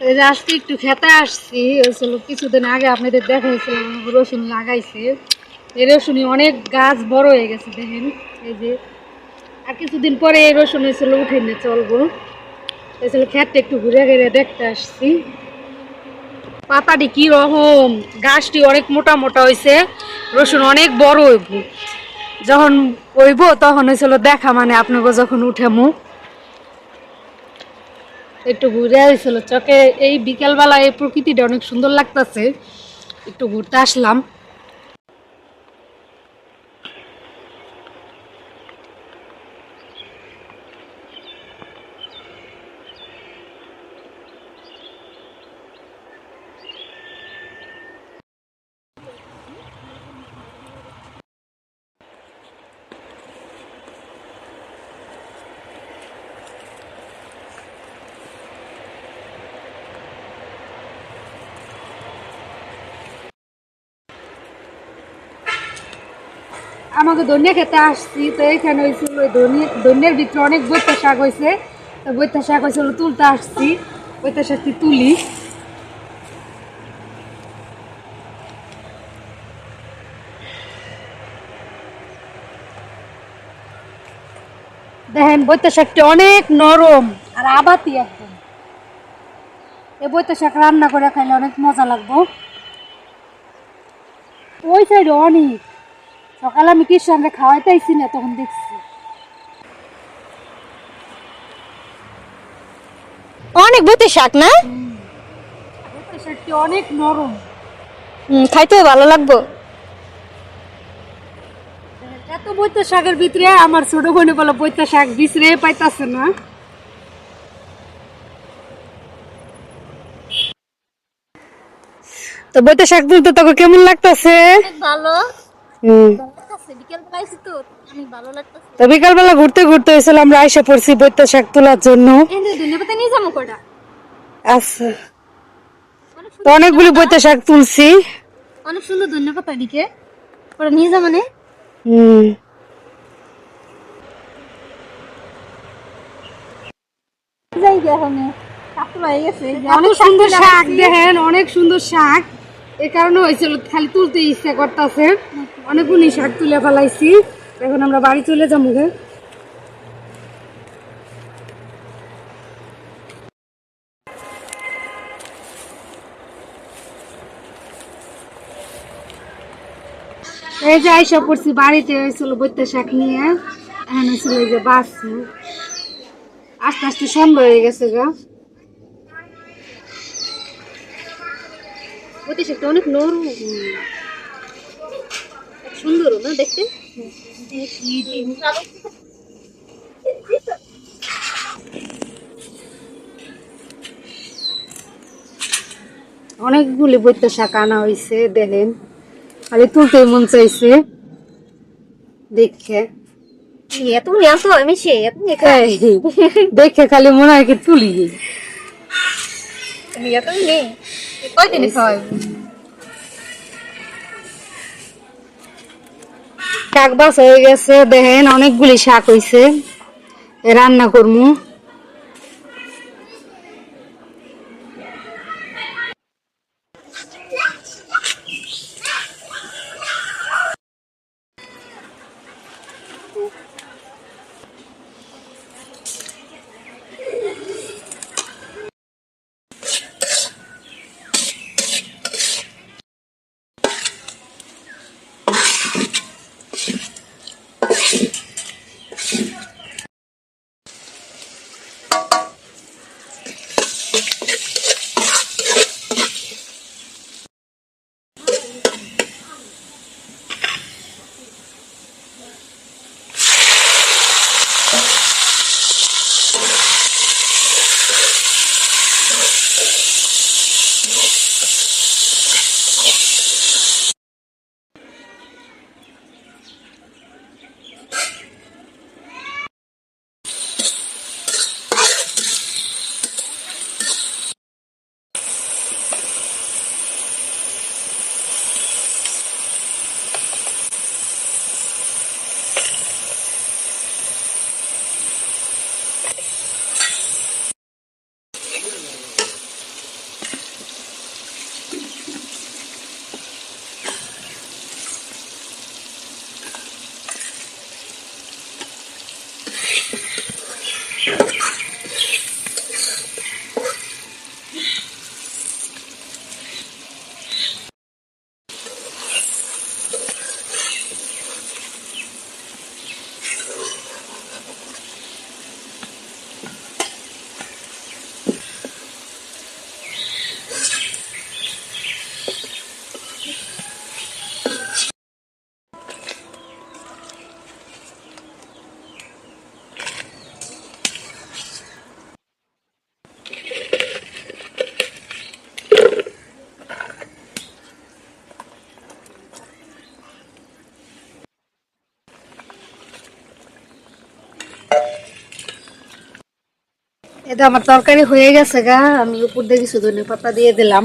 এই যে আজকে একটু খেতে আসছি, হয়েছিল কিছুদিন আগে আপনাদের দেখাইছিলাম রসুন লাগাইছে। এই রসুনই অনেক গাছ বড় হয়ে গেছে দেখেন। এই যে আর কিছুদিন পরে এই রসুন হয়েছিল উঠে নিয়ে চলবো। হয়েছিল খেতটা একটু ঘুরে ঘুরে দেখতে আসছি। পাতাটি কি রকম, গাছটি অনেক মোটা মোটা হয়েছে, রসুন অনেক বড় হইব। যখন হইব তখন হয়েছিল দেখা, মানে আপনাকে যখন উঠেমু একটু ঘুরে হয়েছিল চকে। এই বিকেলবেলা এই প্রকৃতিটা অনেক সুন্দর লাগতেছে, একটু ঘুরতে আসলাম। আমাকে ধনিয়া খেতে আসছি, তো এখানে হয়েছিল ওই ধনিয়ার ভিতরে অনেক বৈত্যা শাক হয়েছে। তো বৈত্যা শাক হয়েছিল তুলতে আসছি, বৈত্যা শাকটি তুলি। দেখেন বৈত্যা শাকটি অনেক নরম আর আবাতি একদম। এই বৈত্যা শাক রান্না করে খাইলে অনেক মজা লাগবো। ওই সাইডে অনেক, সকালে আমি কি সঙ্গে খাওয়াইতেছি না তখন দেখছি অনেক বইতে শাক না? বৈত্যা শাকটি অনেক নরম। খাইতেও ভালো লাগবো। এত বৈত্যা শাকের ভিতরে আমার ছোট বোনে বলে বৈত্যা শাক বিচরে পাইতাছে না। তো বৈত্যা শাক তুলতে তোকে কেমন লাগতেছে? ভালো হুম। লাগতেছে, বিকেল বেলা আইছি তো অনেক ভালো লাগতেছে। তো বিকালবেলা ঘুরতে ঘুরতে হয়েছিল, আমরা আইসা পড়ছি বৈত্যা শাক তোলার জন্য। এই যে ধন্যবাদ নিয়ে যাবো কয়টা। আচ্ছা, অনেক তো সুন্দর অনেকগুলি বৈত্যা শাক তুলছি। অনেক সুন্দর ধন্যবাদ এদিকে ওরা নিয়ে যাবো মানে। হুম। যাই গে এখন কাপড় হয়ে গেছে অনেক সুন্দর শাক দেখেন, অনেক সুন্দর শাক। এই কারণে হয়েছিল খালি তুলতে ইচ্ছা করতেছে। অনেকগুলি শাক তুলে ফেলাইছি, এখন আমরা বাড়ি চলে যাবো গে। এই যে আইসা পড়ছি বাড়িতে, হয়েছিল বৈত্যা শাক নিয়ে। এখন হয়েছিল এই যে বাস, আস্তে আস্তে সন্ধ্যা হয়ে গেছে গা। বইতে শাকটা অনেক নরম, সুন্দর না দেখতে। অনেকগুলি বৈত্যা শাক আনা হয়েছে দেখেন, খালি তুলতে মন চাইছে দেখে। এত নিয়ে আসো আমি সে এত নিয়ে খাই। এই, দেখে খালি মনে হয় কি তুলি। তুমি এত নেই কয়দিন খাওয়াই। শাক বাস হয়ে গেছে দেখেন, অনেকগুলি শাক হয়েছে, রান্না করবো। এটা আমার তরকারি হয়ে গেছে গা, আমি উপর দিয়ে কিছু ধনে পাতা দিয়ে দিলাম।